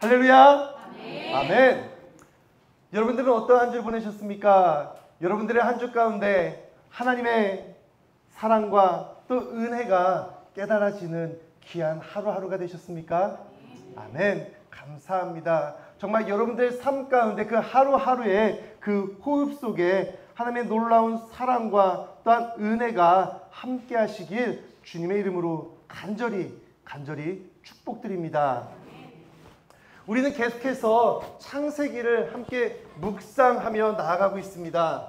할렐루야. 아멘. 아멘. 여러분들은 어떤 한 주 보내셨습니까? 여러분들의 한 주 가운데 하나님의 사랑과 또 은혜가 깨달아지는 귀한 하루하루가 되셨습니까? 아멘. 감사합니다. 정말 여러분들의 삶 가운데 그 하루하루의 그 호흡 속에 하나님의 놀라운 사랑과 또한 은혜가 함께 하시길 주님의 이름으로 간절히 축복드립니다. 우리는 계속해서 창세기를 함께 묵상하며 나아가고 있습니다.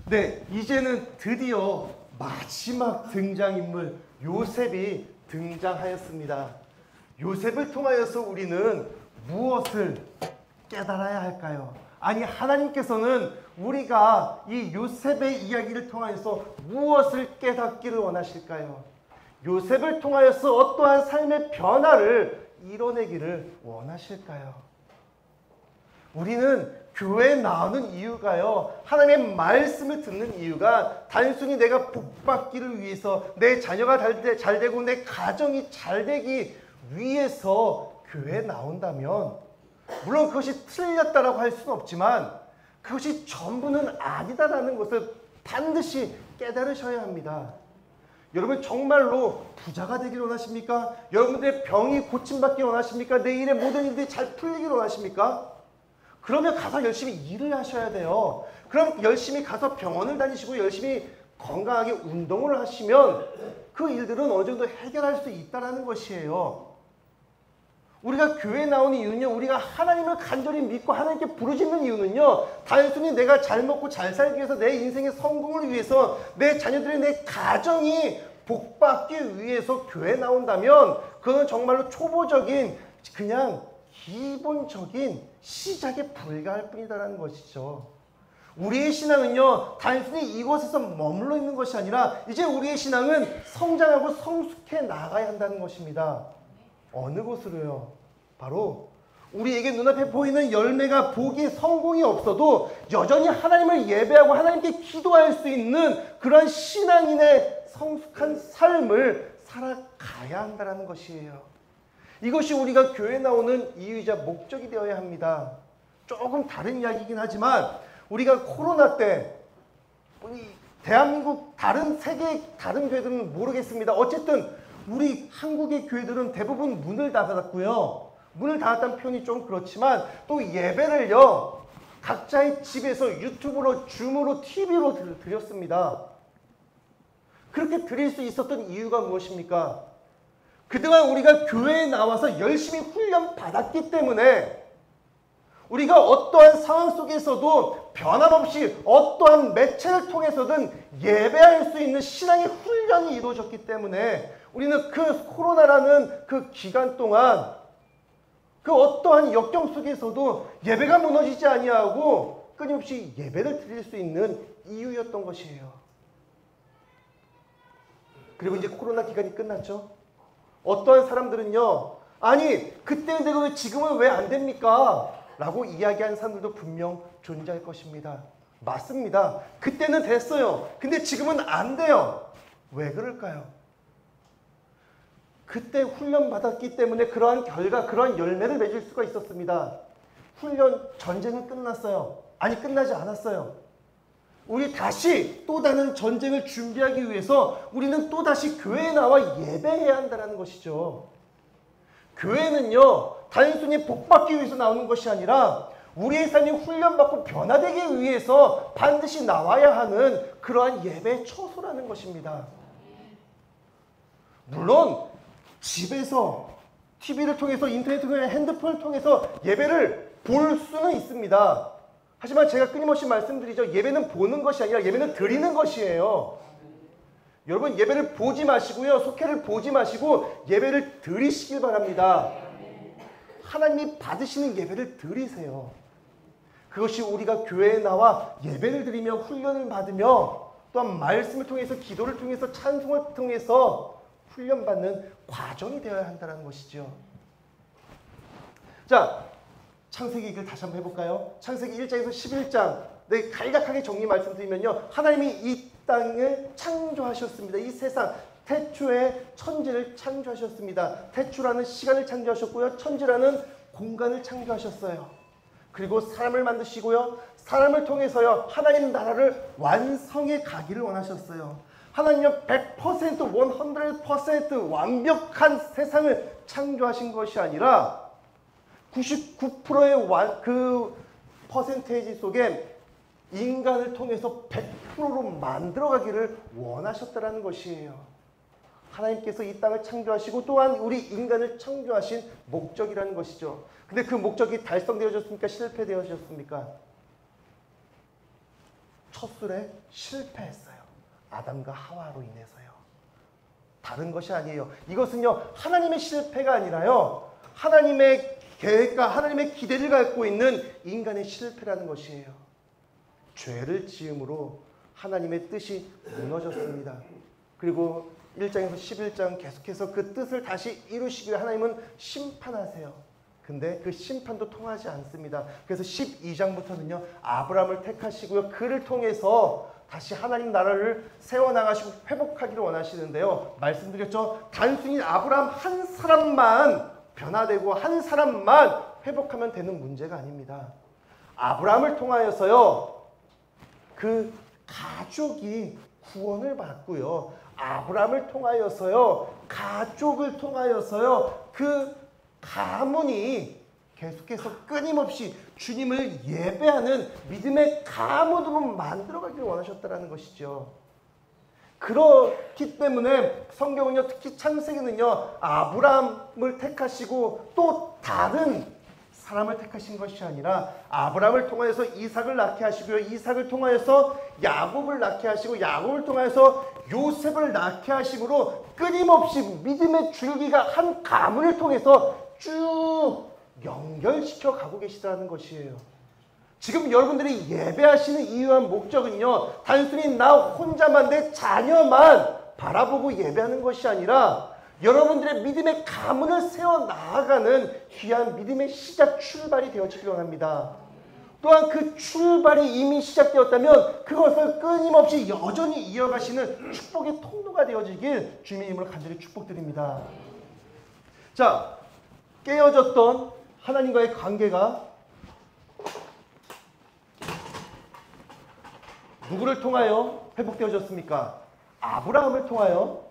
네, 이제는 드디어 마지막 등장인물 요셉이 등장하였습니다. 요셉을 통하여서 우리는 무엇을 깨달아야 할까요? 아니, 하나님께서는 우리가 이 요셉의 이야기를 통하여서 무엇을 깨닫기를 원하실까요? 요셉을 통하여서 어떠한 삶의 변화를 이뤄내기를 원하실까요? 우리는 교회에 나오는 이유가요, 하나님의 말씀을 듣는 이유가 단순히 내가 복받기를 위해서, 내 자녀가 잘 되고 내 가정이 잘 되기 위해서 교회에 나온다면, 물론 그것이 틀렸다라고 할 수는 없지만 그것이 전부는 아니다라는 것을 반드시 깨달으셔야 합니다. 여러분 정말로 부자가 되기를 원하십니까? 여러분들의 병이 고침받기를 원하십니까? 내 일의 모든 일들이 잘 풀리기를 원하십니까? 그러면 가서 열심히 일을 하셔야 돼요. 그럼 열심히 가서 병원을 다니시고 열심히 건강하게 운동을 하시면 그 일들은 어느 정도 해결할 수 있다는 것이에요. 우리가 교회에 나오는 이유는요, 우리가 하나님을 간절히 믿고 하나님께 부르짖는 이유는요, 단순히 내가 잘 먹고 잘 살기 위해서, 내 인생의 성공을 위해서, 내 자녀들의, 내 가정이 복받기 위해서 교회에 나온다면 그건 정말로 초보적인, 그냥 기본적인 시작에 불과할 뿐이다라는 것이죠. 우리의 신앙은요, 단순히 이곳에서 머물러 있는 것이 아니라 이제 우리의 신앙은 성장하고 성숙해 나가야 한다는 것입니다. 어느 곳으로요? 바로 우리에게 눈앞에 보이는 열매가, 복이, 성공이 없어도 여전히 하나님을 예배하고 하나님께 기도할 수 있는 그런 신앙인의 성숙한 삶을 살아가야 한다는 것이에요. 이것이 우리가 교회에 나오는 이유이자 목적이 되어야 합니다. 조금 다른 이야기이긴 하지만 우리가 코로나 때 대한민국 세계 다른 교회들은 모르겠습니다. 어쨌든 우리 한국의 교회들은 대부분 문을 닫았고요. 문을 닫았다는 표현이 좀 그렇지만 또 예배를요, 각자의 집에서 유튜브로, 줌으로, TV로 드렸습니다. 그렇게 드릴 수 있었던 이유가 무엇입니까? 그동안 우리가 교회에 나와서 열심히 훈련 받았기 때문에 우리가 어떠한 상황 속에서도 변함없이 어떠한 매체를 통해서든 예배할 수 있는 신앙의 훈련이 이루어졌기 때문에 우리는 그 코로나라는 그 기간 동안 그 어떠한 역경 속에서도 예배가 무너지지 아니하고 끊임없이 예배를 드릴 수 있는 이유였던 것이에요. 그리고 이제 코로나 기간이 끝났죠. 어떠한 사람들은요, 아니 그때는 되고 왜 지금은 왜 안 됩니까? 라고 이야기하는 사람들도 분명 존재할 것입니다. 맞습니다. 그때는 됐어요. 근데 지금은 안 돼요. 왜 그럴까요? 그때 훈련받았기 때문에 그러한 결과, 그러한 열매를 맺을 수가 있었습니다. 전쟁은 끝났어요. 아니, 끝나지 않았어요. 우리 다시 또 다른 전쟁을 준비하기 위해서 우리는 또다시 교회에 나와 예배해야 한다는 것이죠. 교회는요, 단순히 복받기 위해서 나오는 것이 아니라 우리의 삶이 훈련받고 변화되기 위해서 반드시 나와야 하는 그러한 예배의 처소라는 것입니다. 물론 집에서 TV를 통해서, 인터넷을 통해서, 핸드폰을 통해서 예배를 볼 수는 있습니다. 하지만 제가 끊임없이 말씀드리죠. 예배는 보는 것이 아니라 예배는 드리는 것이에요. 여러분, 예배를 보지 마시고요, 속회를 보지 마시고 예배를 드리시길 바랍니다. 하나님이 받으시는 예배를 드리세요. 그것이 우리가 교회에 나와 예배를 드리며 훈련을 받으며 또한 말씀을 통해서, 기도를 통해서, 찬송을 통해서 훈련받는 과정이 되어야 한다는 것이죠. 자, 창세기 얘기를 다시 한번 해볼까요? 창세기 1장에서 11장, 간략하게 정리 말씀드리면요, 하나님이 이 땅을 창조하셨습니다. 이 세상, 태초에 천지를 창조하셨습니다. 태초라는 시간을 창조하셨고요. 천지라는 공간을 창조하셨어요. 그리고 사람을 만드시고요. 사람을 통해서요. 하나님 나라를 완성해 가기를 원하셨어요. 하나님은 100%, 100% 완벽한 세상을 창조하신 것이 아니라 99%의 그 퍼센테이지 속에 인간을 통해서 100%로 만들어가기를 원하셨다는 것이에요. 하나님께서 이 땅을 창조하시고 또한 우리 인간을 창조하신 목적이라는 것이죠. 근데 그 목적이 달성되어졌습니까? 실패되어졌습니까? 첫술에 실패했어요. 아담과 하와로 인해서요. 다른 것이 아니에요. 이것은요, 하나님의 실패가 아니라요, 하나님의 계획과 하나님의 기대를 갖고 있는 인간의 실패라는 것이에요. 죄를 지음으로 하나님의 뜻이 무너졌습니다. 그리고 1장에서 11장 계속해서 그 뜻을 다시 이루시기 위해 하나님은 심판하세요. 근데 그 심판도 통하지 않습니다. 그래서 12장부터는요, 아브라함을 택하시고요, 그를 통해서 다시 하나님 나라를 세워나가시고 회복하기를 원하시는데요. 말씀드렸죠. 단순히 아브라함 한 사람만 변화되고 한 사람만 회복하면 되는 문제가 아닙니다. 아브라함을 통하여서요, 그 가족이 구원을 받고요, 아브라함을 통하여서요, 가족을 통하여서요, 그 가문이 계속해서 끊임없이 주님을 예배하는 믿음의 가문으로 만들어가기를 원하셨다는 것이죠. 그렇기 때문에 성경은요, 특히 창세기는요, 아브라함을 택하시고 또 다른 사람을 택하신 것이 아니라 아브라함을 통하여서 이삭을 낳게 하시고요, 이삭을 통하여서 야곱을 낳게 하시고 야곱을 통하여서 요셉을 낳게 하심으로 끊임없이 믿음의 줄기가 한 가문을 통해서 쭉 연결시켜 가고 계시다는 것이에요. 지금 여러분들이 예배하시는 이유와 목적은요, 단순히 나 혼자만, 내 자녀만 바라보고 예배하는 것이 아니라 여러분들의 믿음의 가문을 세워나가는 귀한 믿음의 시작, 출발이 되어지길 원합니다. 또한 그 출발이 이미 시작되었다면 그것을 끊임없이 여전히 이어가시는 축복의 통로가 되어지길 주님의 이름으로 간절히 축복드립니다. 자, 깨어졌던 하나님과의 관계가 누구를 통하여 회복되어졌습니까? 아브라함을 통하여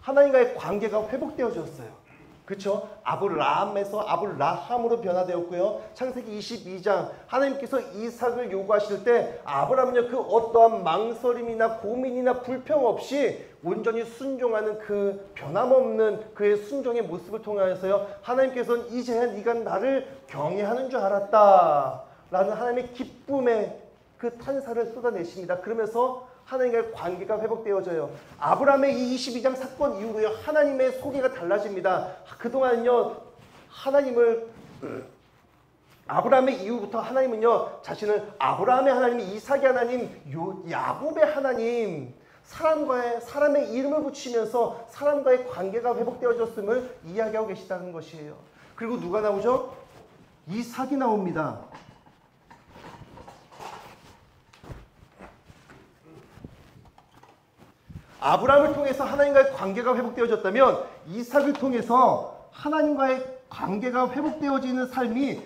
하나님과의 관계가 회복되어졌어요. 그렇죠? 아브라함에서 아브라함으로 변화되었고요. 창세기 22장 하나님께서 이삭을 요구하실 때 아브라함은요, 그 어떠한 망설임이나 고민이나 불평 없이 온전히 순종하는 그 변함없는 그의 순종의 모습을 통하여서요, 하나님께서는 이제야 네가 나를 경외하는 줄 알았다 라는 하나님의 기쁨의 그 탄사를 쏟아내십니다. 그러면서 하나님과의 관계가 회복되어져요. 아브라함의 이 22장 사건 이후로요, 하나님의 소개가 달라집니다. 그동안요, 아브라함의 이후부터 하나님은요, 자신을 아브라함의 하나님, 이삭의 하나님, 야곱의 하나님, 사람의 이름을 붙이면서 사람과의 관계가 회복되어졌음을 이야기하고 계시다는 것이에요. 그리고 누가 나오죠? 이삭이 나옵니다. 아브라함을 통해서 하나님과의 관계가 회복되어졌다면 이삭을 통해서 하나님과의 관계가 회복되어지는 삶이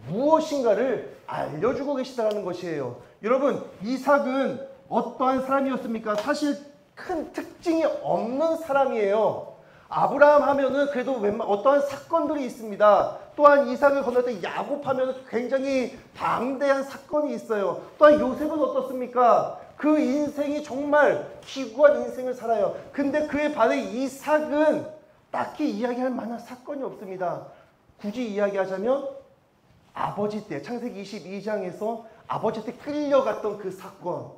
무엇인가를 알려주고 계시다는 것이에요. 여러분, 이삭은 어떠한 사람이었습니까? 사실 큰 특징이 없는 사람이에요. 아브라함 하면은 그래도 어떠한 사건들이 있습니다. 또한 이삭을 건널 때 야곱 하면은 굉장히 방대한 사건이 있어요. 또한 요셉은 어떻습니까? 그 인생이 정말 기구한 인생을 살아요. 근데 그에 반해 이삭은 딱히 이야기할 만한 사건이 없습니다. 굳이 이야기하자면 아버지 때, 창세기 22장에서 아버지 때 끌려갔던 그 사건,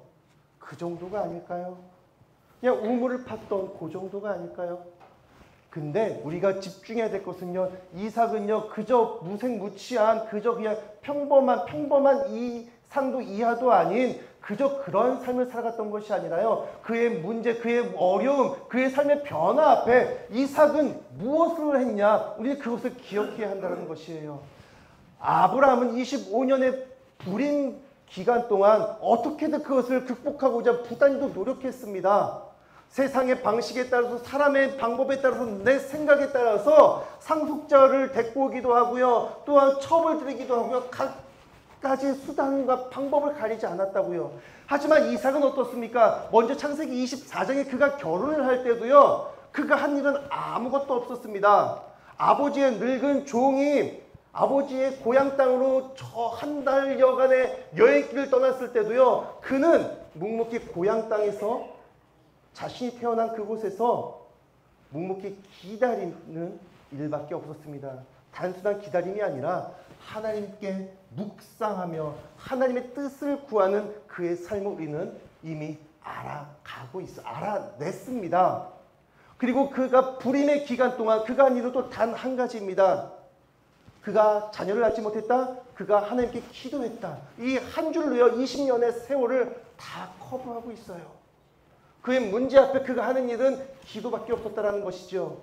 그 정도가 아닐까요? 그냥 우물을 팠던 그 정도가 아닐까요? 근데 우리가 집중해야 될 것은요, 이삭은요, 그저 무색무취한, 그저 그냥 평범한 이상도 이하도 아닌 그저 그런 삶을 살아갔던 것이 아니라요, 그의 문제, 그의 어려움, 그의 삶의 변화 앞에 이삭은 무엇을 했냐? 우리는 그것을 기억해야 한다는 것이에요. 아브라함은 25년의 불임 기간 동안 어떻게든 그것을 극복하고자 부단히도 노력했습니다. 세상의 방식에 따라서, 사람의 방법에 따라서, 내 생각에 따라서 상속자를 데리고 오기도 하고요. 또한 첩을 들이기도 하고요. 갖가지 수단과 방법을 가리지 않았다고요. 하지만 이삭은 어떻습니까? 먼저 창세기 24장에 그가 결혼을 할 때도요, 그가 한 일은 아무것도 없었습니다. 아버지의 늙은 종이 아버지의 고향 땅으로 저 한 달여간의 여행길을 떠났을 때도요, 그는 묵묵히 고향 땅에서 자신이 태어난 그곳에서 묵묵히 기다리는 일밖에 없었습니다. 단순한 기다림이 아니라 하나님께 묵상하며 하나님의 뜻을 구하는 그의 삶을 우리는 이미 알아냈습니다. 그리고 그가 불임의 기간 동안 그가 한 일은 또 단 한 가지입니다. 그가 자녀를 낳지 못했다. 그가 하나님께 기도했다. 이 한 줄로요 20년의 세월을 다 커버하고 있어요. 그의 문제 앞에 그가 하는 일은 기도밖에 없었다라는 것이죠.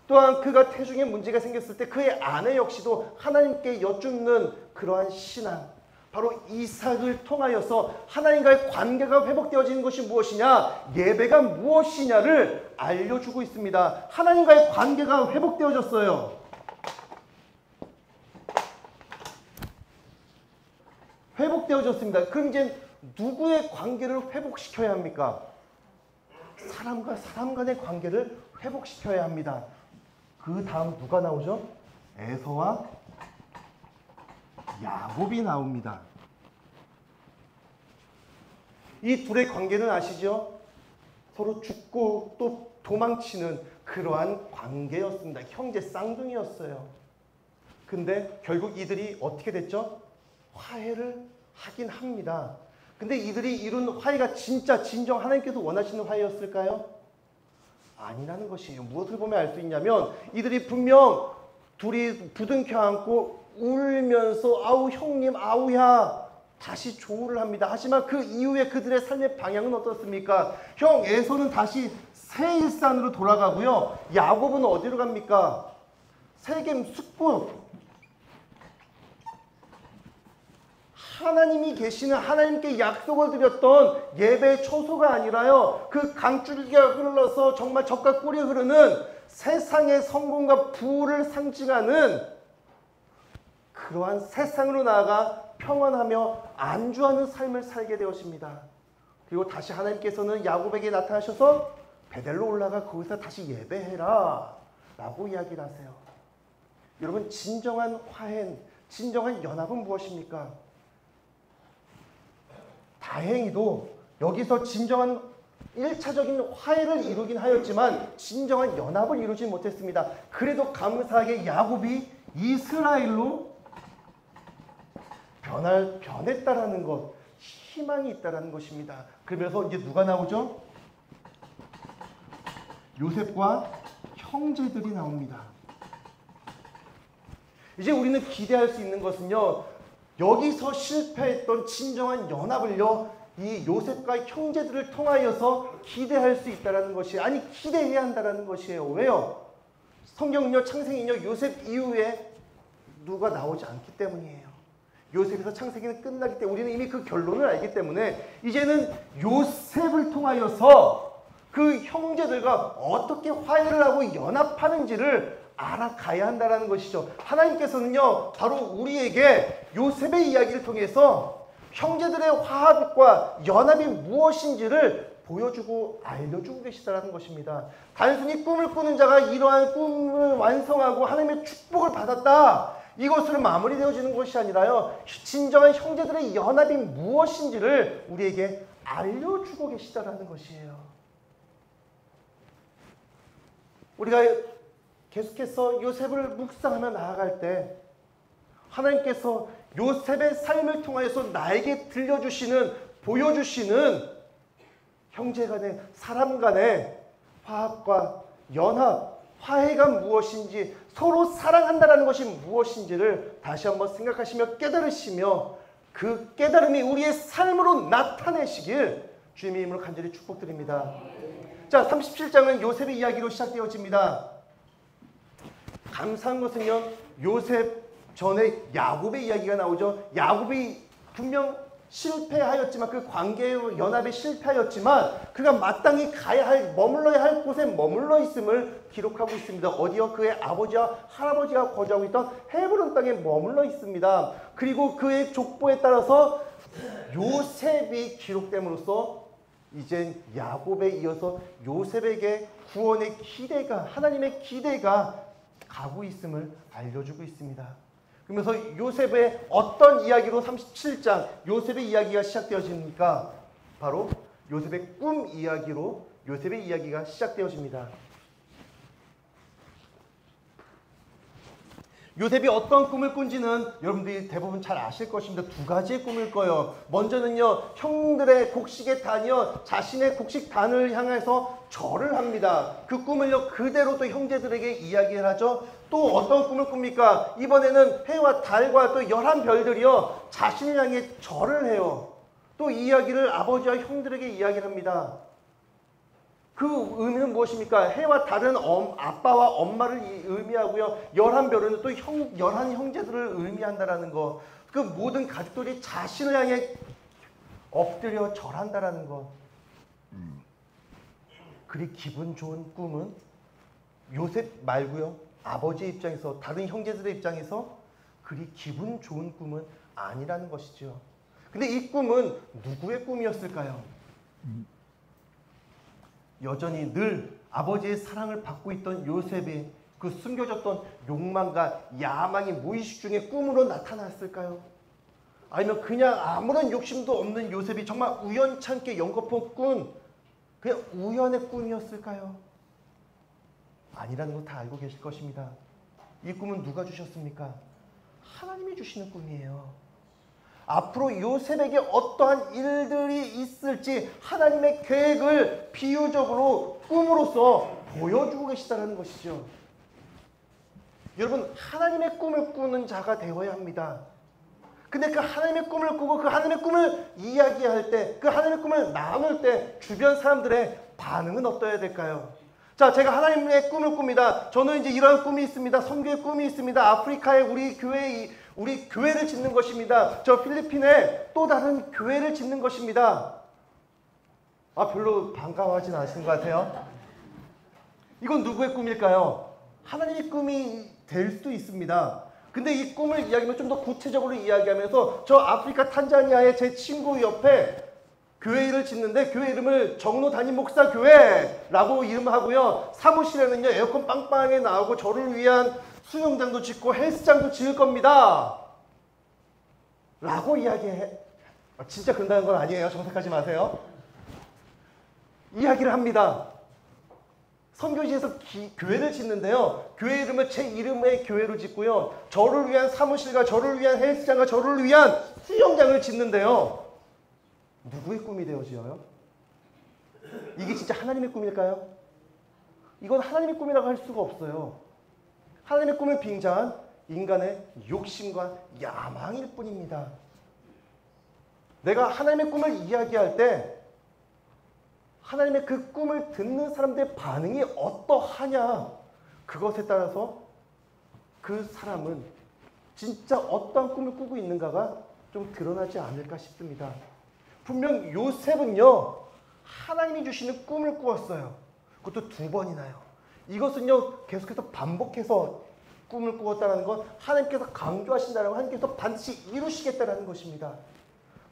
또한 그가 태중에 문제가 생겼을 때 그의 아내 역시도 하나님께 여쭙는 그러한 신앙, 바로 이삭을 통하여서 하나님과의 관계가 회복되어지는 것이 무엇이냐, 예배가 무엇이냐를 알려주고 있습니다. 하나님과의 관계가 회복되어졌어요. 회복되어졌습니다. 그럼 이제 누구의 관계를 회복시켜야 합니까? 사람과 사람 간의 관계를 회복시켜야 합니다. 그 다음 누가 나오죠? 에서와 야곱이 나옵니다. 이 둘의 관계는 아시죠? 서로 죽고 또 도망치는 그러한 관계였습니다. 형제 쌍둥이였어요. 근데 결국 이들이 어떻게 됐죠? 화해를 하긴 합니다. 근데 이들이 이룬 화해가 진짜 진정 하나님께서 원하시는 화해였을까요? 아니라는 것이에요. 무엇을 보면 알 수 있냐면 이들이 분명 둘이 부둥켜 안고 울면서 아우 형님 아우야 다시 조우를 합니다. 하지만 그 이후에 그들의 삶의 방향은 어떻습니까? 형 에서는 다시 세일산으로 돌아가고요. 야곱은 어디로 갑니까? 세겜 숲으로. 하나님이 계시는, 하나님께 약속을 드렸던 예배의 초소가 아니라요, 그 강줄기가 흘러서 정말 젖과 꿀이 흐르는 세상의 성공과 부를 상징하는 그러한 세상으로 나아가 평안하며 안주하는 삶을 살게 되었습니다. 그리고 다시 하나님께서는 야곱에게 나타나셔서 베델로 올라가 거기서 다시 예배해라 라고 이야기를 하세요. 여러분, 진정한 화해, 진정한 연합은 무엇입니까? 다행히도 여기서 진정한 1차적인 화해를 이루긴 하였지만 진정한 연합을 이루지 못했습니다. 그래도 감사하게 야곱이 이스라엘로 변했다라는 것, 희망이 있다라는 것입니다. 그러면서 이제 누가 나오죠? 요셉과 형제들이 나옵니다. 이제 우리는 기대할 수 있는 것은요, 여기서 실패했던 진정한 연합을요, 이 요셉과 형제들을 통하여서 기대할 수 있다는 것이, 아니 기대해야 한다는 것이에요. 왜요? 성경은요, 창세기는요, 요셉 이후에 누가 나오지 않기 때문이에요. 요셉에서 창세기는 끝나기 때문에 우리는 이미 그 결론을 알기 때문에 이제는 요셉을 통하여서 그 형제들과 어떻게 화해를 하고 연합하는지를 알아가야 한다는 것이죠. 하나님께서는요, 바로 우리에게 요셉의 이야기를 통해서 형제들의 화합과 연합이 무엇인지를 보여주고 알려주고 계시다는 것입니다. 단순히 꿈을 꾸는 자가 이러한 꿈을 완성하고 하나님의 축복을 받았다, 이것으로 마무리되어지는 것이 아니라요, 진정한 형제들의 연합이 무엇인지를 우리에게 알려주고 계시다는 것이에요. 우리가 계속해서 요셉을 묵상하며 나아갈 때 하나님께서 요셉의 삶을 통하여서 나에게 들려주시는, 보여주시는 형제 간의, 사람 간의 화합과 연합, 화해가 무엇인지, 서로 사랑한다는 것이 무엇인지를 다시 한번 생각하시며 깨달으시며 그 깨달음이 우리의 삶으로 나타내시길 주님의 이름으로 간절히 축복드립니다. 자, 37장은 요셉의 이야기로 시작되어집니다. 감사한 것은요, 요셉 전에 야곱의 이야기가 나오죠. 야곱이 분명 실패하였지만 그 관계 연합에 실패하였지만 그가 마땅히 가야 할 머물러야 할 곳에 머물러 있음을 기록하고 있습니다. 어디요? 그의 아버지와 할아버지가 거주하고 있던 헤브론 땅에 머물러 있습니다. 그리고 그의 족보에 따라서 요셉이 기록됨으로써 이젠 야곱에 이어서 요셉에게 구원의 기대가 하나님의 기대가 가고 있음을 알려주고 있습니다. 그러면서 요셉의 어떤 이야기로 37장 요셉의 이야기가 시작되어집니까? 바로 요셉의 꿈 이야기로 요셉의 이야기가 시작되어집니다. 요셉이 어떤 꿈을 꾼지는 여러분들이 대부분 잘 아실 것입니다. 두 가지의 꿈을 꿔요. 먼저는요, 형들의 곡식에 다녀 자신의 곡식단을 향해서 절을 합니다. 그 꿈을요, 그대로 또 형제들에게 이야기를 하죠. 또 어떤 꿈을 꿉니까? 이번에는 해와 달과 또 11별들이요, 자신을 향해 절을 해요. 또 이야기를 아버지와 형들에게 이야기를 합니다. 그 의미는 무엇입니까? 해와 달은 아빠와 엄마를 의미하고요. 11별은 또 11형제들을 의미한다라는 거. 그 모든 가족들이 자신을 향해 엎드려 절한다라는 거. 그리 기분 좋은 꿈은 요셉 말고요. 아버지 입장에서 다른 형제들의 입장에서 그리 기분 좋은 꿈은 아니라는 것이죠. 근데 이 꿈은 누구의 꿈이었을까요? 여전히 늘 아버지의 사랑을 받고 있던 요셉이 그 숨겨졌던 욕망과 야망이 무의식 중에 꿈으로 나타났을까요? 아니면 그냥 아무런 욕심도 없는 요셉이 정말 우연찮게 연거푸 꾼 그냥 우연의 꿈이었을까요? 아니라는 거 다 알고 계실 것입니다. 이 꿈은 누가 주셨습니까? 하나님이 주시는 꿈이에요. 앞으로 요셉에게 어떠한 일들이 있을지 하나님의 계획을 비유적으로 꿈으로써 보여주고 계시다는 것이죠. 여러분, 하나님의 꿈을 꾸는 자가 되어야 합니다. 근데 그 하나님의 꿈을 꾸고 그 하나님의 꿈을 이야기할 때, 그 하나님의 꿈을 나눌 때 주변 사람들의 반응은 어떠해야 될까요? 자, 제가 하나님의 꿈을 꿉니다. 저는 이제 이런 꿈이 있습니다. 선교의 꿈이 있습니다. 아프리카에 우리 교회를 짓는 것입니다. 저 필리핀에 또 다른 교회를 짓는 것입니다. 별로 반가워하진 않으신 것 같아요. 이건 누구의 꿈일까요? 하나님의 꿈이 될 수도 있습니다. 근데 이 꿈을 이야기하면 좀 더 구체적으로 이야기하면서 저 아프리카 탄자니아의 제 친구 옆에 교회를 짓는데 교회 이름을 정로 담임 목사 교회라고 이름하고요. 사무실에는요, 에어컨 빵빵하게 나오고 저를 위한 수영장도 짓고 헬스장도 지을 겁니다. 라고 이야기해. 진짜 그런다는 건 아니에요. 정색하지 마세요. 이야기를 합니다. 선교지에서 교회를 짓는데요. 교회 이름을 제 이름의 교회로 짓고요. 저를 위한 사무실과 저를 위한 헬스장과 저를 위한 수영장을 짓는데요. 누구의 꿈이 되어지어요? 이게 진짜 하나님의 꿈일까요? 이건 하나님의 꿈이라고 할 수가 없어요. 하나님의 꿈을 빙자한 인간의 욕심과 야망일 뿐입니다. 내가 하나님의 꿈을 이야기할 때 하나님의 그 꿈을 듣는 사람들의 반응이 어떠하냐, 그것에 따라서 그 사람은 진짜 어떤 꿈을 꾸고 있는가가 좀 드러나지 않을까 싶습니다. 분명 요셉은요, 하나님이 주시는 꿈을 꾸었어요. 그것도 2번이나요. 이것은요, 계속해서 반복해서 꿈을 꾸었다는 건 하나님께서 강조하신다는 건 하나님께서 반드시 이루시겠다는 것입니다.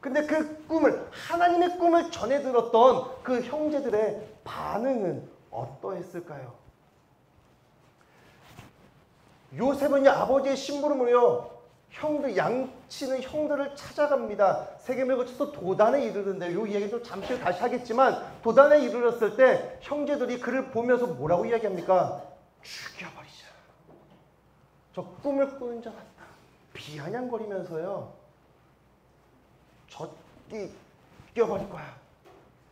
근데 그 꿈을, 하나님의 꿈을 전해 들었던 그 형제들의 반응은 어떠했을까요? 요셉은요, 아버지의 심부름으로요, 양치는 형들을 찾아갑니다. 세겜을 거쳐서 도단에 이르는데, 이 이야기 좀 잠시 후에 다시 하겠지만, 도단에 이르렀을 때 형제들이 그를 보면서 뭐라고 이야기합니까? 죽여버리자. 저 꿈을 꾸는 자 같다. 비아냥거리면서요, 죽여버릴 거야.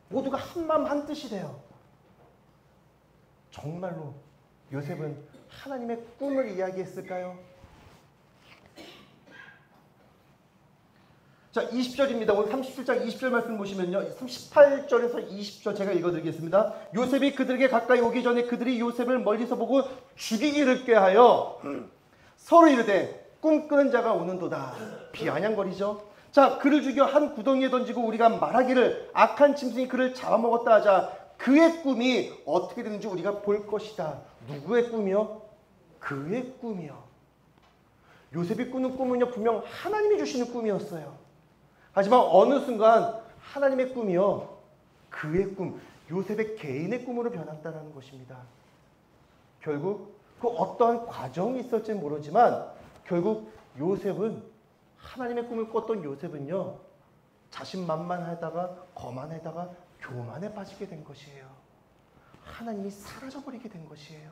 모두가 한마음 한뜻이 돼요. 정말로 요셉은 하나님의 꿈을 이야기했을까요? 자, 20절입니다. 오늘 37장 20절 말씀 보시면요, 38절에서 20절 제가 읽어드리겠습니다. 요셉이 그들에게 가까이 오기 전에 그들이 요셉을 멀리서 보고 죽이기를 꾀하여 서로 이르되 꿈꾸는 자가 오는도다. 비아냥거리죠. 자, 그를 죽여 한 구덩이에 던지고 우리가 말하기를 악한 짐승이 그를 잡아먹었다 하자. 그의 꿈이 어떻게 되는지 우리가 볼 것이다. 누구의 꿈이요? 그의 꿈이요. 요셉이 꾸는 꿈은요, 분명 하나님이 주시는 꿈이었어요. 하지만 어느 순간 하나님의 꿈이요, 그의 꿈, 요셉의 개인의 꿈으로 변했다는 것입니다. 결국 그 어떠한 과정이 있을지 모르지만 결국 요셉은, 하나님의 꿈을 꿨던 요셉은요, 자신만만하다가 거만하다가 교만에 빠지게 된 것이에요. 하나님이 사라져버리게 된 것이에요.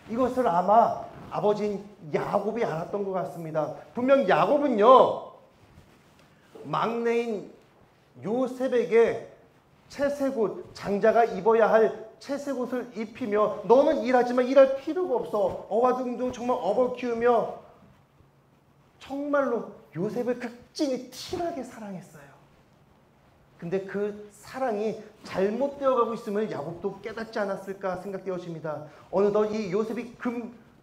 이것을 아마 아버지인 야곱이 알았던 것 같습니다. 분명 야곱은요, 막내인 요셉에게 채색옷, 장자가 입어야 할 채색옷을 입히며 너는 일하지만 일할 필요가 없어. 어와둥둥 정말 업을 키우며 정말로 요셉을 극진히 티나게 사랑했어요. 근데 그 사랑이 잘못되어 가고 있음을 야곱도 깨닫지 않았을까 생각되어집니다. 어느덧 이 요셉이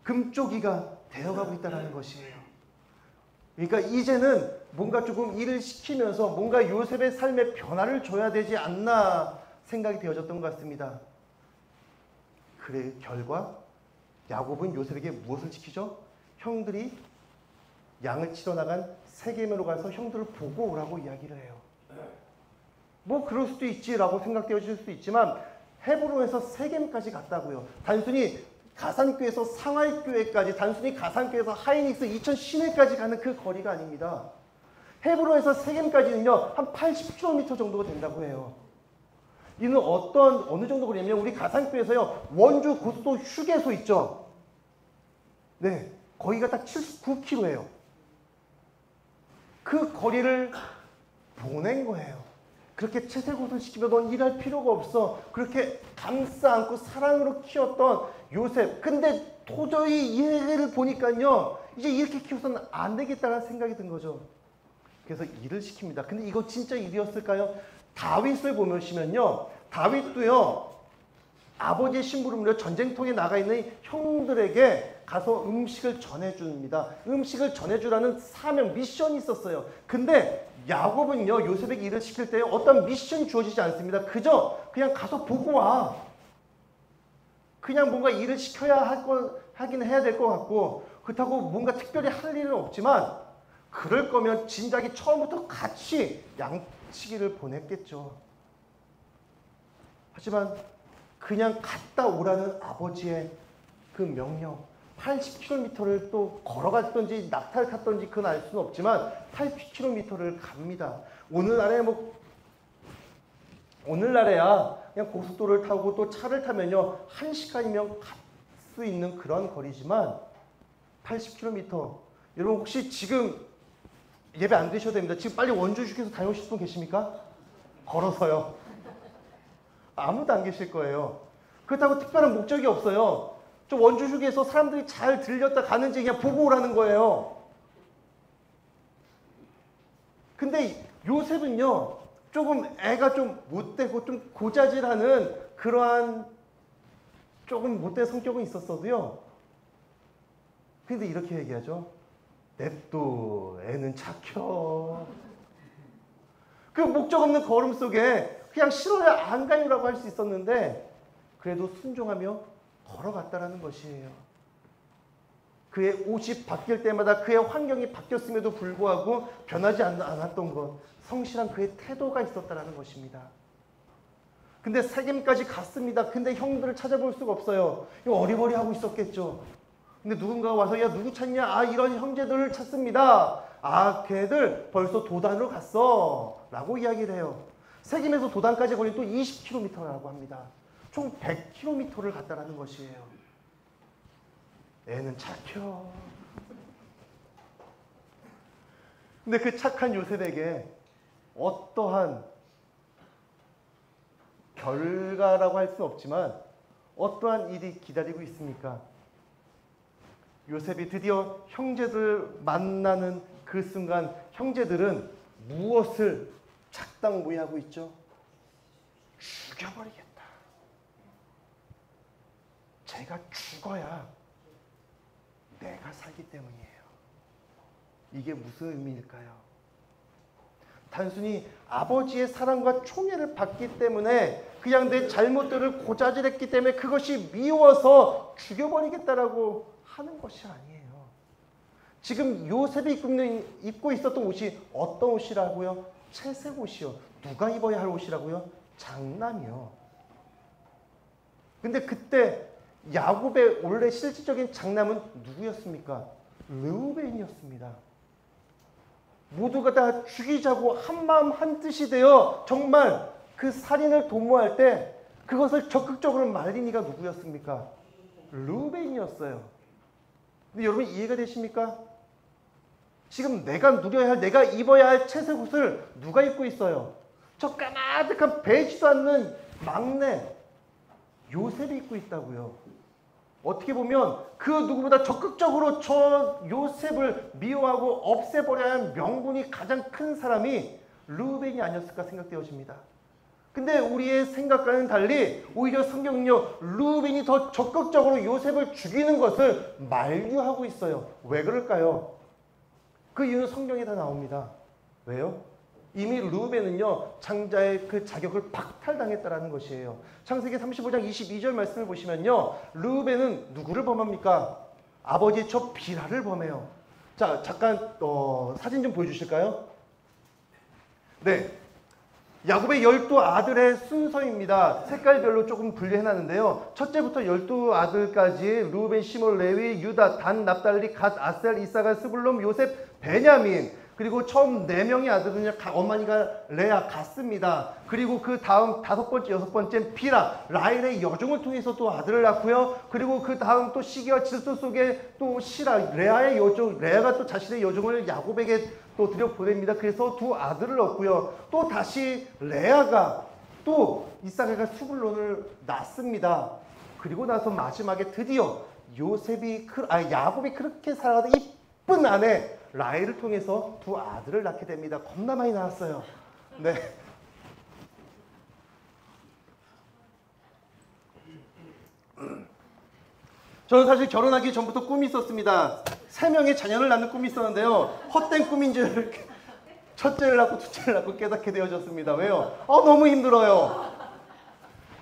금쪽이가 되어가고 있다는 것이에요. 그러니까 이제는 뭔가 조금 일을 시키면서 뭔가 요셉의 삶에 변화를 줘야 되지 않나 생각이 되어졌던 것 같습니다. 그래 결과 야곱은 요셉에게 무엇을 시키죠? 형들이 양을 치러 나간 세겜으로 가서 형들을 보고 오라고 이야기를 해요. 뭐 그럴 수도 있지라고 생각되어질 수도 있지만 헤브론에서 세겜까지 갔다고요. 단순히 가산교에서 상하이교회까지, 단순히 가산교에서 하이닉스 이천 시내까지 가는 그 거리가 아닙니다. 헤브론에서 세겜까지는요 한 80km 정도가 된다고 해요. 이는 어느 정도 거리냐면 우리 가산교에서요 원주 고속도로 휴게소 있죠. 네, 거기가 딱 79km예요. 그 거리를 보낸 거예요. 그렇게 채색옷을 시키면 넌 일할 필요가 없어. 그렇게 감싸 안고 사랑으로 키웠던 요셉. 근데 도저히 얘를 보니까요, 이제 이렇게 키워서는 안 되겠다는 생각이 든 거죠. 그래서 일을 시킵니다. 근데 이거 진짜 일이었을까요? 다윗을 보시면요, 다윗도요, 아버지의 심부름으로 전쟁통에 나가 있는 형들에게 가서 음식을 전해줍니다. 음식을 전해주라는 사명, 미션이 있었어요. 근데 야곱은요, 요셉에게 일을 시킬 때 어떤 미션이 주어지지 않습니다. 그저 그냥 가서 보고 와. 그냥 뭔가 일을 시켜야 하긴 해야 될 것 같고, 그렇다고 뭔가 특별히 할 일은 없지만, 그럴 거면 진작에 처음부터 같이 양치기를 보냈겠죠. 하지만 그냥 갔다 오라는 아버지의 그 명령, 80km를 또 걸어갔던지 낙타를 탔던지 그건 알 수는 없지만 80km를 갑니다. 오늘날에야 그냥 고속도로를 타고 또 차를 타면요 1시간이면 갈 수 있는 그런 거리지만 80km, 여러분 혹시 지금 예배 안 드셔도 됩니다. 지금 빨리 원주 휴게소 다녀오실 분 계십니까? 걸어서요. 아무도 안 계실 거예요. 그렇다고 특별한 목적이 없어요. 저 원주 휴게소 사람들이 잘 들렸다 가는지 그냥 보고 오라는 거예요. 근데 요셉은요, 조금 애가 좀 못되고 좀 고자질하는 그러한 조금 못된 성격은 있었어도요. 근데 이렇게 얘기하죠. 냅둬, 애는 착혀. 그 목적 없는 걸음 속에 그냥 싫어야 안 가요라고 할 수 있었는데 그래도 순종하며 걸어갔다라는 것이에요. 그의 옷이 바뀔 때마다 그의 환경이 바뀌었음에도 불구하고 변하지 않았던 것, 성실한 그의 태도가 있었다라는 것입니다. 근데 세겜까지 갔습니다. 근데 형들을 찾아볼 수가 없어요. 어리버리하고 있었겠죠. 근데 누군가가 와서 야 누구 찾냐? 아 이런 형제들을 찾습니다. 아 걔들 벌써 도단으로 갔어 라고 이야기를 해요. 세겜에서 도단까지 거리는 또 20km라고 합니다. 총 100km를 갔다라는 것이에요. 애는 착혀. 근데 그 착한 요셉에게 어떠한 결과라고 할 수는 없지만 어떠한 일이 기다리고 있습니까? 요셉이 드디어 형제들 만나는 그 순간 형제들은 무엇을 작당무의하고 있죠? 죽여버리겠다. 제가 죽어야 내가 살기 때문이에요. 이게 무슨 의미일까요? 단순히 아버지의 사랑과 총애를 받기 때문에 그냥 내 잘못들을 고자질했기 때문에 그것이 미워서 죽여버리겠다라고 하는 것이 아니에요. 지금 요셉이 입고 있었던 옷이 어떤 옷이라고요? 채색 옷이요. 누가 입어야 할 옷이라고요? 장남이요. 근데 그때 야곱의 원래 실질적인 장남은 누구였습니까? 르우벤이었습니다. 모두가 다 죽이자고 한마음 한뜻이 되어 정말 그 살인을 도모할 때 그것을 적극적으로 말린 이가 누구였습니까? 르우벤이었어요. 근데 여러분 이해가 되십니까? 지금 내가 누려야 할, 내가 입어야 할 채색 옷을 누가 입고 있어요? 저 까마득한 배지도 않는 막내 요셉이 입고 있다고요. 어떻게 보면 그 누구보다 적극적으로 저 요셉을 미워하고 없애버려야 할 명분이 가장 큰 사람이 르우벤이 아니었을까 생각되어집니다. 근데 우리의 생각과는 달리 오히려 성경은요, 르우벤이 더 적극적으로 요셉을 죽이는 것을 만류하고 있어요. 왜 그럴까요? 그 이유는 성경에 다 나옵니다. 왜요? 이미 르우벤은요, 장자의 그 자격을 박탈당했다라는 것이에요. 창세기 35장 22절 말씀을 보시면요, 르우벤은 누구를 범합니까? 아버지의 저 비라를 범해요. 자, 잠깐 사진 좀 보여주실까요? 네, 야곱의 12아들의 순서입니다. 색깔별로 조금 분리해놨는데요. 첫째부터 12아들까지 르우벤, 시몬, 레위, 유다, 단, 납달리, 갓, 아셀, 이사갈, 스불론, 요셉, 베냐민. 그리고 처음 4명의 아들은요, 어머니가 레아 같습니다. 그리고 그 다음 5번째, 6번째 비라, 라헬의 여종을 통해서 또 아들을 낳고요. 그리고 그 다음 또 시기와 질투 속에 또 시라, 레아의 여종, 레아가 또 자신의 여종을 야곱에게 또 들여보냅니다. 그래서 2 아들을 얻고요. 또 다시 레아가 또 이삭과 스불론을 낳습니다. 그리고 나서 마지막에 드디어 야곱이 그렇게 살아가던 이쁜 아내 라헬을 통해서 2 아들을 낳게 됩니다. 겁나 많이 낳았어요. 네. 저는 사실 결혼하기 전부터 꿈이 있었습니다. 3명의 자녀를 낳는 꿈이 있었는데요. 헛된 꿈인 줄 첫째를 낳고 둘째를 낳고 깨닫게 되어졌습니다. 왜요? 너무 힘들어요.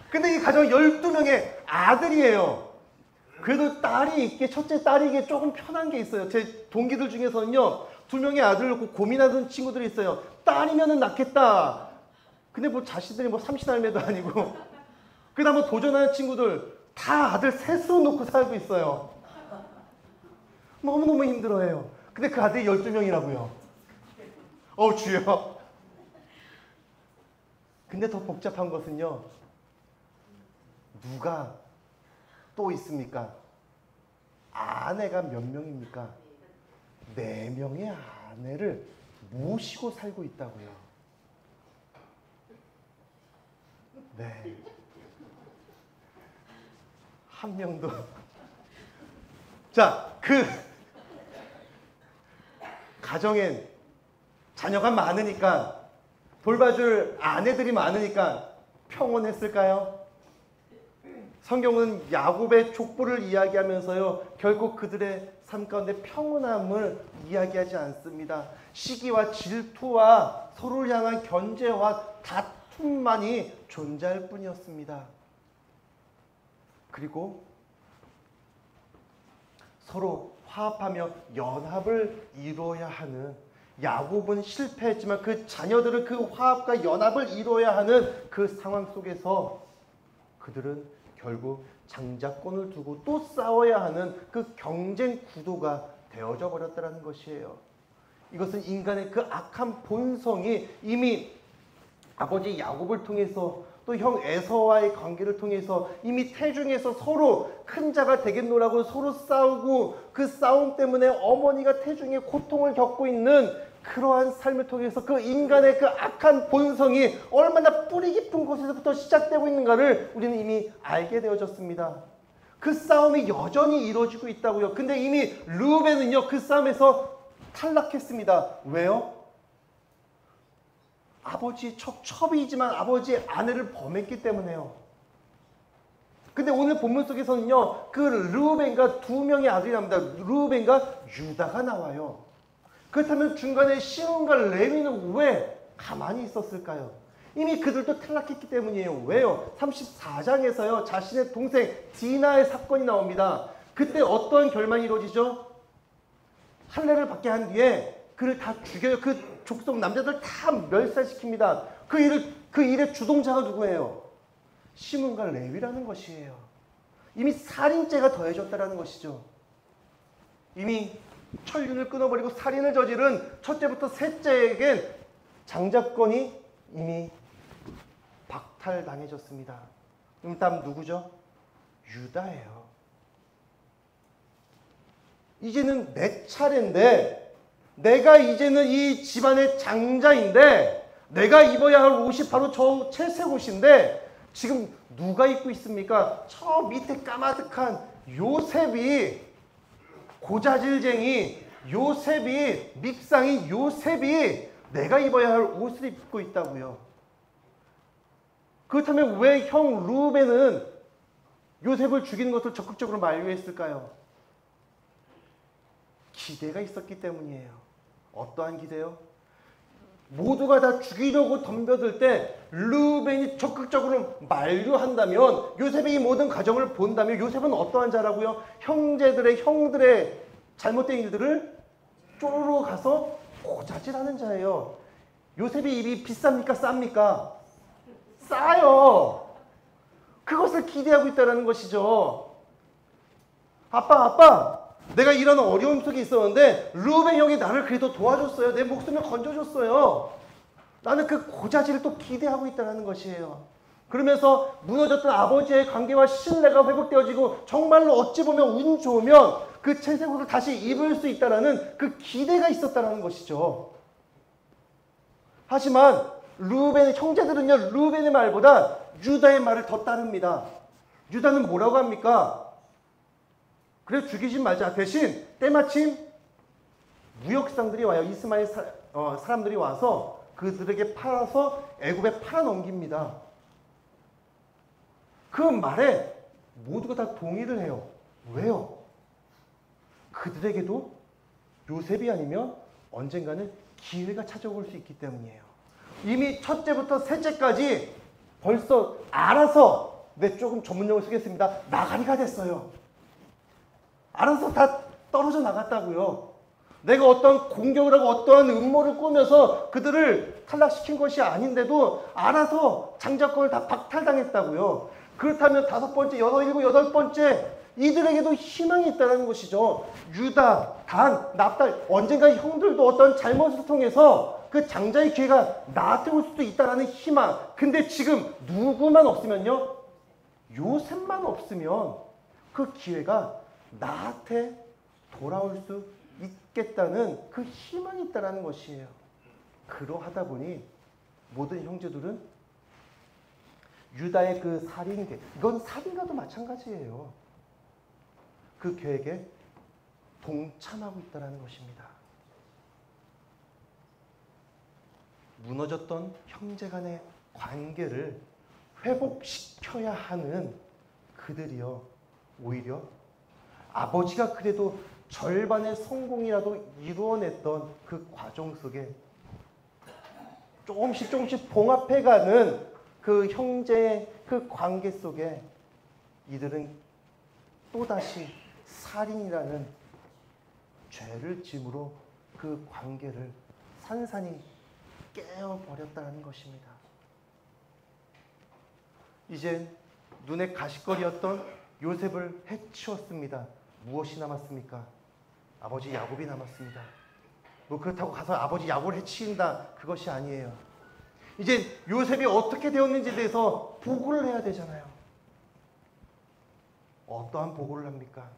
근데 이 가정 12명의 아들이에요. 그래도 첫째 딸이기에 조금 편한 게 있어요. 제 동기들 중에서는요, 2명의 아들을 놓고 고민하는 친구들이 있어요. 딸이면은 낳겠다. 근데 뭐 자신들이 뭐 삼시날매도 아니고. 그러다 뭐 도전하는 친구들 다 아들 셋으로 놓고 살고 있어요. 너무너무 힘들어해요. 근데 그 아들이 12명이라고요. 주여. 근데 더 복잡한 것은요, 누가 또 있습니까? 아내가 몇 명입니까? 4명의 아내를 모시고 살고 있다고요. 네. 한 명도. 자, 그 가정엔 자녀가 많으니까, 돌봐줄 아내들이 많으니까 평온했을까요? 성경은 야곱의 족보를 이야기하면서요, 결국 그들의 삶 가운데 평온함을 이야기하지 않습니다. 시기와 질투와 서로를 향한 견제와 다툼만이 존재할 뿐이었습니다. 그리고 서로 화합하며 연합을 이루어야 하는, 야곱은 실패했지만 그 자녀들은 그 화합과 연합을 이루어야 하는 그 상황 속에서 그들은 결국 장자권을 두고 또 싸워야 하는 그 경쟁 구도가 되어져 버렸다는 것이에요. 이것은 인간의 그 악한 본성이 이미 아버지 야곱을 통해서 또 형 에서와의 관계를 통해서 이미 태중에서 서로 큰 자가 되겠노라고 서로 싸우고, 그 싸움 때문에 어머니가 태중에 고통을 겪고 있는 그러한 삶을 통해서 그 인간의 그 악한 본성이 얼마나 뿌리 깊은 곳에서부터 시작되고 있는가를 우리는 이미 알게 되어졌습니다. 그 싸움이 여전히 이루어지고 있다고요. 근데 이미 르우벤은요, 그 싸움에서 탈락했습니다. 왜요? 아버지 첩이지만 아버지의 아내를 범했기 때문에요. 근데 오늘 본문 속에서는요, 그 르우벤과 2명의 아들이 나옵니다. 르우벤과 유다가 나와요. 그렇다면 중간에 시몬과 레위는 왜 가만히 있었을까요? 이미 그들도 탈락했기 때문이에요. 왜요? 34장에서요. 자신의 동생 디나의 사건이 나옵니다. 그때 어떤 결말이 이루어지죠? 할례를 받게 한 뒤에 그를 다 죽여요. 그 족속 남자들 다 멸살시킵니다. 그 일의 주동자가 누구예요? 시몬과 레위라는 것이에요. 이미 살인죄가 더해졌다는 것이죠. 이미 천륜을 끊어버리고 살인을 저지른 첫째부터 셋째에겐 장자권이 이미 박탈당해졌습니다. 그럼 다음 누구죠? 유다예요. 이제는 내 차례인데, 내가 이제는 이 집안의 장자인데, 내가 입어야 할 옷이 바로 저 채색 옷인데 지금 누가 입고 있습니까? 저 밑에 까마득한 요셉이, 고자질쟁이 요셉이, 밉상이 요셉이 내가 입어야 할 옷을 입고 있다고요. 그렇다면 왜 형 루벤은 요셉을 죽이는 것을 적극적으로 만류했을까요? 기대가 있었기 때문이에요. 어떠한 기대요? 모두가 다 죽이려고 덤벼들 때 루벤이 적극적으로 만류한다면, 요셉이 이 모든 과정을 본다면 요셉은 어떠한 자라고요? 형들의 잘못된 일들을 쪼르르 가서 고자질하는 자예요. 요셉이 입이 비쌉니까? 쌉니까? 싸요. 그것을 기대하고 있다는 것이죠. 아빠, 내가 이런 어려움 속에 있었는데 루벤 형이 나를 그래도 도와줬어요. 내 목숨을 건져줬어요. 나는 그 고자질을 또 기대하고 있다는 것이에요. 그러면서 무너졌던 아버지의 관계와 신뢰가 회복되어지고 정말로 어찌 보면 운 좋으면 그 채색옷을 다시 입을 수 있다는 그 기대가 있었다는 것이죠. 하지만 루벤의 형제들은요, 루벤의 말보다 유다의 말을 더 따릅니다. 유다는 뭐라고 합니까? 그래 죽이지 말자. 대신 때마침 무역상들이 와요. 이스마엘 사람들이 와서 그들에게 팔아서 애굽에 팔아넘깁니다. 그 말에 모두가 다 동의를 해요. 왜요? 그들에게도 요셉이 아니면 언젠가는 기회가 찾아올 수 있기 때문이에요. 이미 첫째부터 셋째까지 벌써 알아서, 조금 전문용어 쓰겠습니다. 나가리가 됐어요. 알아서 다 떨어져 나갔다고요. 내가 어떤 공격을 하고 어떠한 음모를 꾸며서 그들을 탈락시킨 것이 아닌데도 알아서 장자권을 다 박탈당했다고요. 그렇다면 다섯 번째, 여덟 번째 이들에게도 희망이 있다는 것이죠. 유다, 단, 납달, 언젠가 형들도 어떤 잘못을 통해서 그 장자의 기회가 나한테 올 수도 있다는 희망. 근데 지금 누구만 없으면요, 요셉만 없으면 그 기회가 나한테 돌아올 수 있겠다는 그 희망이 있다는 것이에요. 그러하다 보니 모든 형제들은 유다의 그 살인계, 이건 살인과도 마찬가지예요. 그 계획에 동참하고 있다는 것입니다. 무너졌던 형제 간의 관계를 회복시켜야 하는 그들이요, 오히려 아버지가 그래도 절반의 성공이라도 이루어냈던 그 과정 속에 조금씩 봉합해가는 그 형제의 그 관계 속에 이들은 또다시 살인이라는 죄를 짐으로 그 관계를 산산이 깨어버렸다는 것입니다. 이제 눈에 가시거리였던 요셉을 해치웠습니다. 무엇이 남았습니까? 아버지 야곱이 남았습니다. 뭐 그렇다고 가서 아버지 야곱을 해치인다, 그것이 아니에요. 이제 요셉이 어떻게 되었는지에 대해서 보고를 해야 되잖아요. 어떠한 보고를 합니까?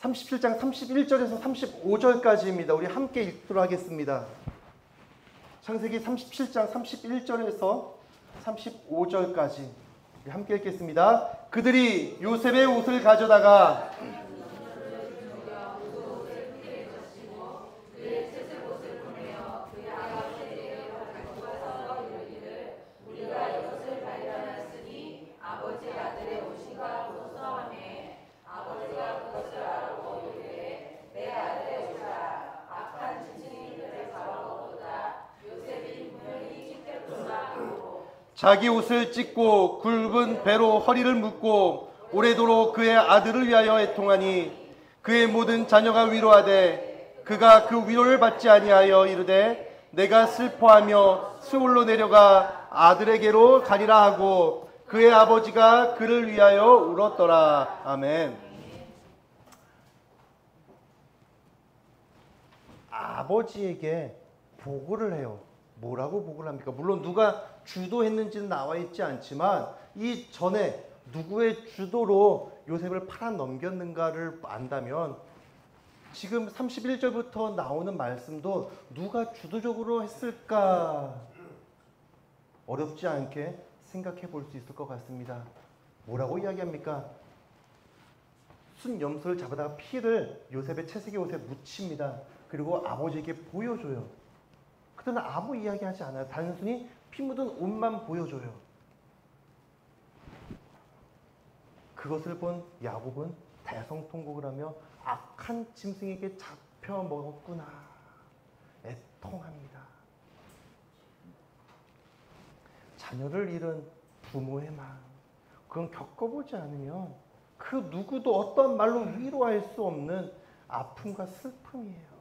37장 31절에서 35절까지입니다. 우리 함께 읽도록 하겠습니다. 창세기 37장 31절에서 35절까지 함께 읽겠습니다. 그들이 요셉의 옷을 가져다가 자기 옷을 찢고 굵은 배로 허리를 묶고 오래도록 그의 아들을 위하여 애통하니 그의 모든 자녀가 위로하되 그가 그 위로를 받지 아니하여 이르되 내가 슬퍼하며 스올로 내려가 아들에게로 가리라 하고 그의 아버지가 그를 위하여 울었더라. 아멘. 아버지에게 보고를 해요. 뭐라고 보고를 합니까? 물론 누가 주도했는지는 나와 있지 않지만 이 전에 누구의 주도로 요셉을 팔아 넘겼는가를 안다면 지금 31절부터 나오는 말씀도 누가 주도적으로 했을까? 어렵지 않게 생각해 볼 수 있을 것 같습니다. 뭐라고 이야기합니까? 순 염소를 잡아다가 피를 요셉의 채색의 옷에 묻힙니다. 그리고 아버지에게 보여줘요. 그때는 아무 이야기하지 않아요. 단순히 피 묻은 옷만 보여줘요. 그것을 본 야곱은 대성통곡을 하며 악한 짐승에게 잡혀 먹었구나 애통합니다. 자녀를 잃은 부모의 마음, 그건 겪어보지 않으면 그 누구도 어떤 말로 위로할 수 없는 아픔과 슬픔이에요.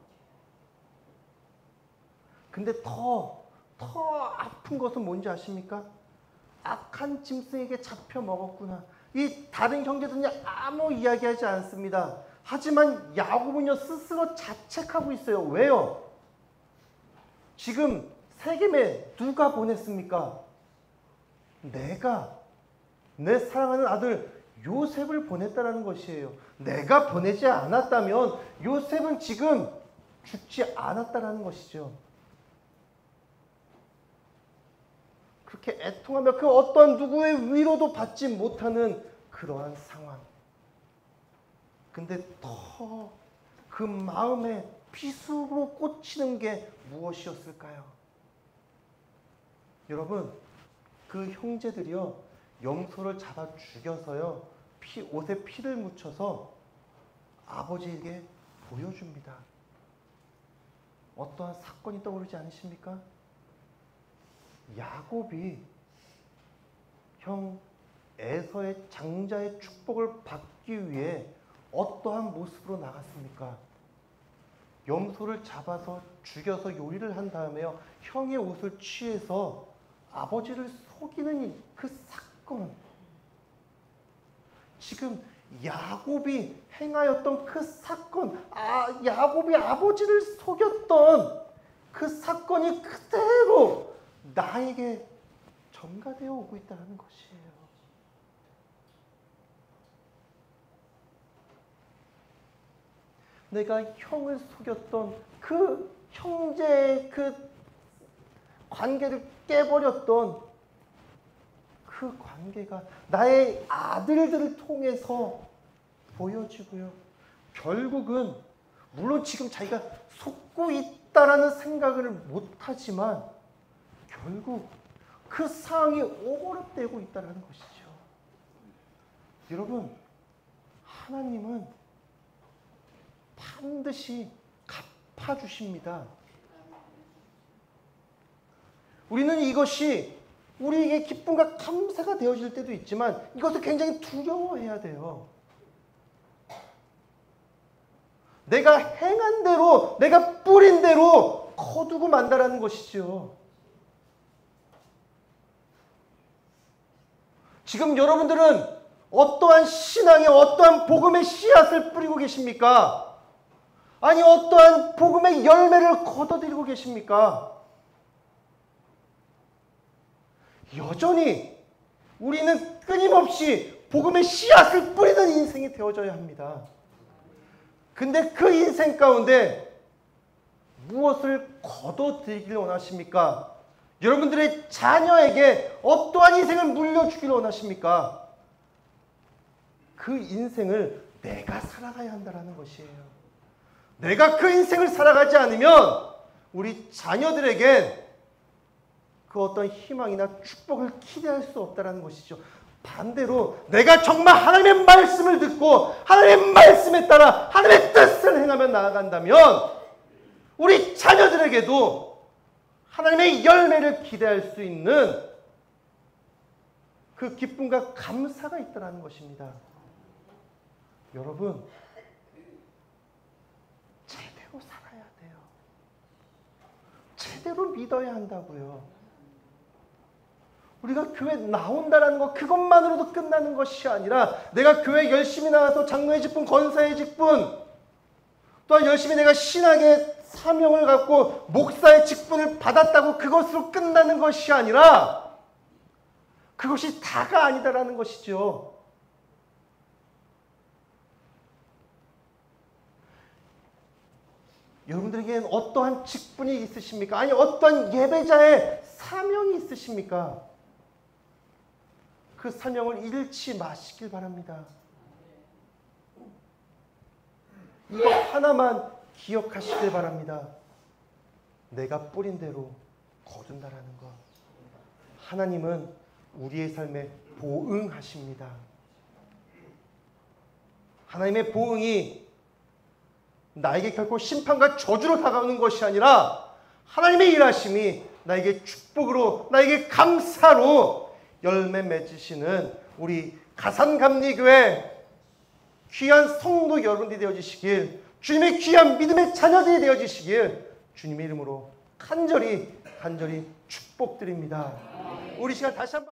근데 더 아픈 것은 뭔지 아십니까? 악한 짐승에게 잡혀 먹었구나. 이 다른 형제들은 아무 이야기하지 않습니다. 하지만 야곱은요 스스로 자책하고 있어요. 왜요? 지금 세겜에 누가 보냈습니까? 내가 내 사랑하는 아들 요셉을 보냈다라는 것이에요. 내가 보내지 않았다면 요셉은 지금 죽지 않았다라는 것이죠. 그렇게 애통하며 그 어떤 누구의 위로도 받지 못하는 그러한 상황. 근데 더 그 마음에 비수로 꽂히는 게 무엇이었을까요? 여러분, 그 형제들이요 염소를 잡아 죽여서요 옷에 피를 묻혀서 아버지에게 보여줍니다. 어떠한 사건이 떠오르지 않으십니까? 야곱이 형 에서의 장자의 축복을 받기 위해 어떠한 모습으로 나갔습니까? 염소를 잡아서 죽여서 요리를 한 다음에요 형의 옷을 취해서 아버지를 속이는 그 사건, 지금 야곱이 행하였던 그 사건, 야곱이 아버지를 속였던 그 사건이 그대로 나에게 전가되어 오고 있다는 것이에요. 내가 형을 속였던 그 형제의 그 관계를 깨버렸던 그 관계가 나의 아들들을 통해서 보여지고요. 결국은 물론 지금 자기가 속고 있다라는 생각을 못하지만 결국 그 상황이 오버랩되고 있다는 것이죠. 여러분, 하나님은 반드시 갚아주십니다. 우리는 이것이 우리에게 기쁨과 감사가 되어질 때도 있지만 이것을 굉장히 두려워해야 돼요. 내가 행한 대로, 내가 뿌린 대로 거두고 만다라는 것이죠. 지금 여러분들은 어떠한 신앙의 어떠한 복음의 씨앗을 뿌리고 계십니까? 아니 어떠한 복음의 열매를 거둬들이고 계십니까? 여전히 우리는 끊임없이 복음의 씨앗을 뿌리는 인생이 되어져야 합니다. 근데 그 인생 가운데 무엇을 거둬들이길 원하십니까? 여러분들의 자녀에게 어떠한 인생을 물려주길 원하십니까? 그 인생을 내가 살아가야 한다는 것이에요. 내가 그 인생을 살아가지 않으면 우리 자녀들에게 그 어떤 희망이나 축복을 기대할 수 없다는 것이죠. 반대로 내가 정말 하나님의 말씀을 듣고 하나님의 말씀에 따라 하나님의 뜻을 행하며 나아간다면 우리 자녀들에게도 하나님의 열매를 기대할 수 있는 그 기쁨과 감사가 있다는 것입니다. 여러분, 제대로 살아야 돼요. 제대로 믿어야 한다고요. 우리가 교회 나온다라는 것, 그것만으로도 끝나는 것이 아니라 내가 교회 열심히 나와서 장로의 직분, 권사의 직분, 또한 열심히 내가 신학의 사명을 갖고 목사의 직분을 받았다고 그것으로 끝나는 것이 아니라 그것이 다가 아니다라는 것이죠. 여러분들에게는 어떠한 직분이 있으십니까? 아니, 어떠한 예배자의 사명이 있으십니까? 그 사명을 잃지 마시길 바랍니다. 이거 하나만 기억하시길 바랍니다. 내가 뿌린 대로 거둔다라는 것. 하나님은 우리의 삶에 보응하십니다. 하나님의 보응이 나에게 결코 심판과 저주로 다가오는 것이 아니라 하나님의 일하심이 나에게 축복으로, 나에게 감사로 열매 맺으시는 우리 가산감리교회 귀한 성도 여러분들이 되어주시길, 주님의 귀한 믿음의 자녀들이 되어주시길 주님의 이름으로 간절히 축복드립니다. 우리 시간 다시 한번